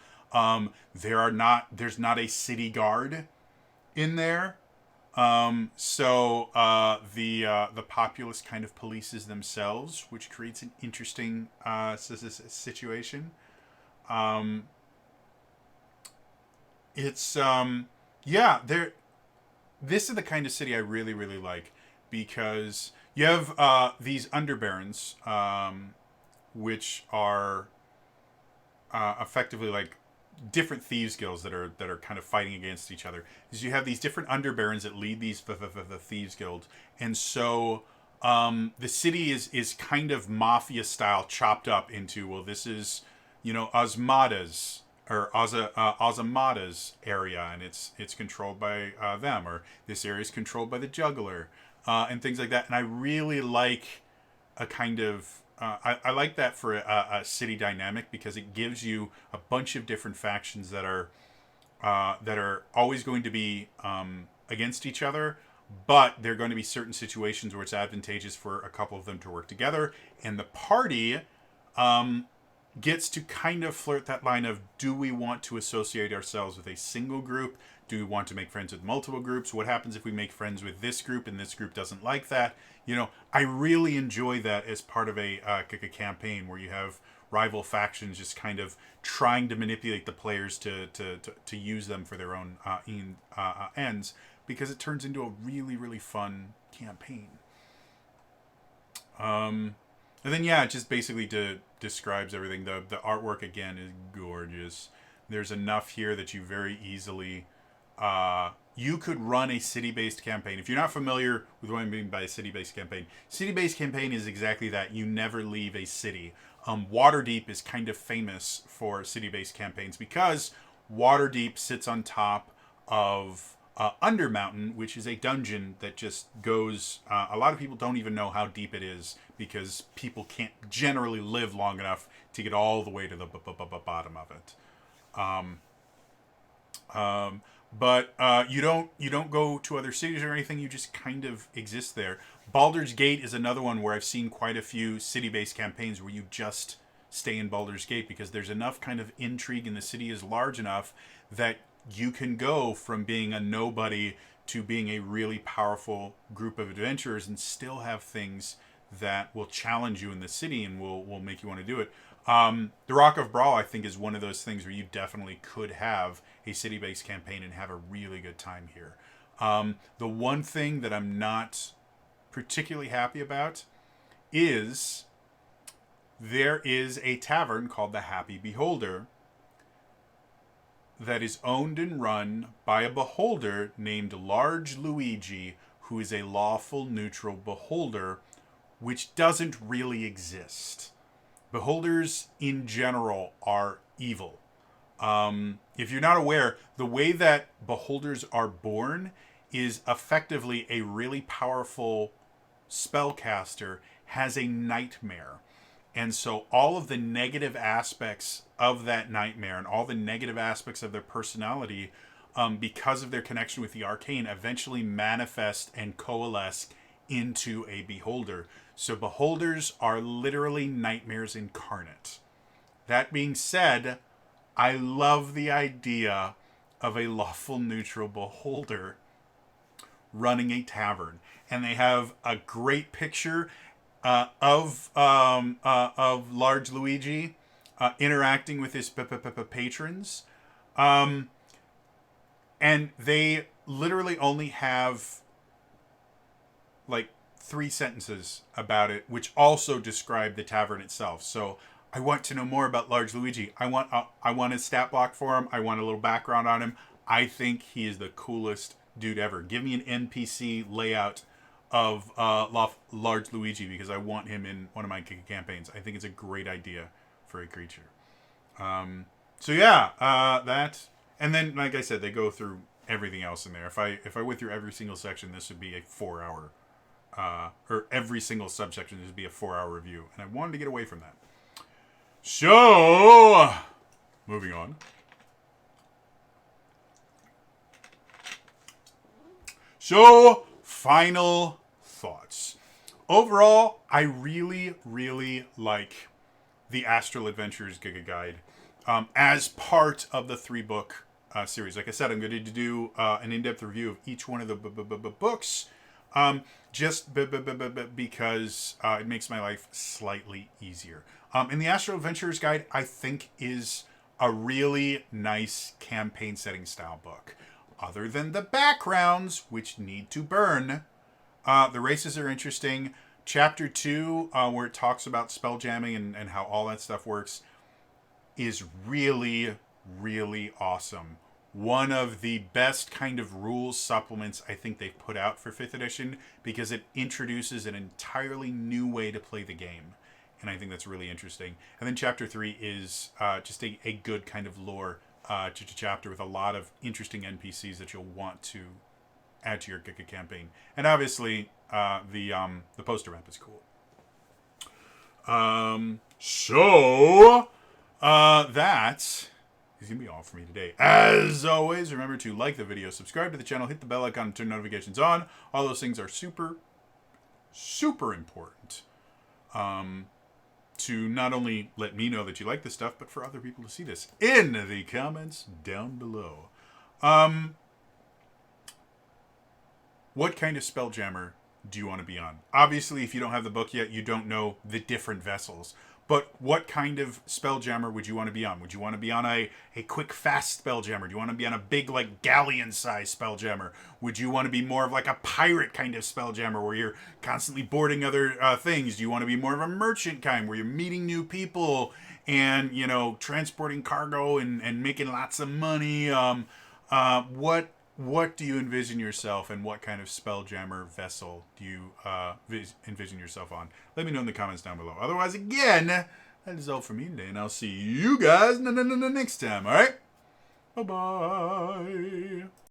There's not a city guard in there. The populace kind of polices themselves, which creates an interesting situation. Um, it's yeah, there. This is the kind of city I really really like because you have these underbarons, which are effectively like different thieves guilds that are kind of fighting against each other. Because you have these different underbarons that lead these the thieves guilds, and so the city is kind of mafia style, chopped up into, well, this is, Osmada's or Ozamada's area, and it's controlled by them, or this area is controlled by the juggler, and things like that. And I really like a kind of I like that for a city dynamic because it gives you a bunch of different factions that are always going to be against each other, but there are going to be certain situations where it's advantageous for a couple of them to work together, and the party gets to kind of flirt that line of, do we want to associate ourselves with a single group? Do we want to make friends with multiple groups? What happens if we make friends with this group and this group doesn't like that? I really enjoy that as part of a campaign where you have rival factions just kind of trying to manipulate the players to use them for their own ends, because it turns into a really, really fun campaign. And then, yeah, it just basically describes everything. The artwork, again, is gorgeous. There's enough here that you very easily you could run a city-based campaign. If you're not familiar with what I mean by a city-based campaign is exactly that. You never leave a city. Waterdeep is kind of famous for city-based campaigns because Waterdeep sits on top of Undermountain, which is a dungeon that just goes. A lot of people don't even know how deep it is because people can't generally live long enough to get all the way to the bottom of it. But you don't go to other cities or anything. You just kind of exist there. Baldur's Gate is another one where I've seen quite a few city-based campaigns where you just stay in Baldur's Gate because there's enough kind of intrigue, and the city is large enough that you can go from being a nobody to being a really powerful group of adventurers and still have things that will challenge you in the city and will make you want to do it. The Rock of Bral, I think, is one of those things where you definitely could have a city-based campaign and have a really good time here. The one thing that I'm not particularly happy about is there is a tavern called the Happy Beholder that is owned and run by a beholder named Large Luigi, who is a lawful neutral beholder, which doesn't really exist. Beholders in general are evil. If you're not aware, the way that beholders are born is effectively a really powerful spellcaster has a nightmare. And so all of the negative aspects of that nightmare and all the negative aspects of their personality, because of their connection with the arcane, eventually manifest and coalesce into a beholder. So beholders are literally nightmares incarnate. That being said, I love the idea of a lawful neutral beholder running a tavern. And they have a great picture of Large Luigi interacting with his patrons. And they literally only have like 3 sentences about it, which also describe the tavern itself. So I want to know more about Large Luigi. I want a stat block for him. I want a little background on him. I think he is the coolest dude ever. Give me an NPC layout of Large Luigi because I want him in one of my campaigns. I think it's a great idea for a creature. So yeah, that, and then like I said, they go through everything else in there. If I went through every single section, this would be a 4-hour. Or every single subsection, this would be a 4-hour review, and I wanted to get away from that. So, moving on. So, final thoughts. Overall, I really, really like the Astral Adventures Giga Guide as part of the 3-book series. Like I said, I'm going to do an in-depth review of each one of the books, just because it makes my life slightly easier. And the Astral Adventurer's Guide, I think, is a really nice campaign setting style book. Other than the backgrounds, which need to burn, the races are interesting. Chapter 2, where it talks about spelljamming and how all that stuff works, is really, really awesome. One of the best kind of rules supplements I think they've put out for 5th edition, because it introduces an entirely new way to play the game. And I think that's really interesting. And then chapter 3 is just a good kind of lore chapter with a lot of interesting NPCs that you'll want to add to your campaign. And obviously, the poster map is cool. That is going to be all for me today. As always, remember to like the video, subscribe to the channel, hit the bell icon, turn notifications on. All those things are super, super important. To not only let me know that you like this stuff, but for other people to see this in the comments down below. What kind of Spelljammer do you want to be on? Obviously, if you don't have the book yet, you don't know the different vessels. But what kind of Spelljammer would you want to be on? Would you want to be on a quick, fast Spelljammer? Do you want to be on a big, like, galleon-sized Spelljammer? Would you want to be more of like a pirate kind of Spelljammer where you're constantly boarding other things? Do you want to be more of a merchant kind where you're meeting new people and, you know, transporting cargo and making lots of money? What do you envision yourself, and what kind of Spelljammer vessel do you envision yourself on? Let me know in the comments down below. Otherwise, again, that is all for me today, and I'll see you guys next time, all right? Bye-bye.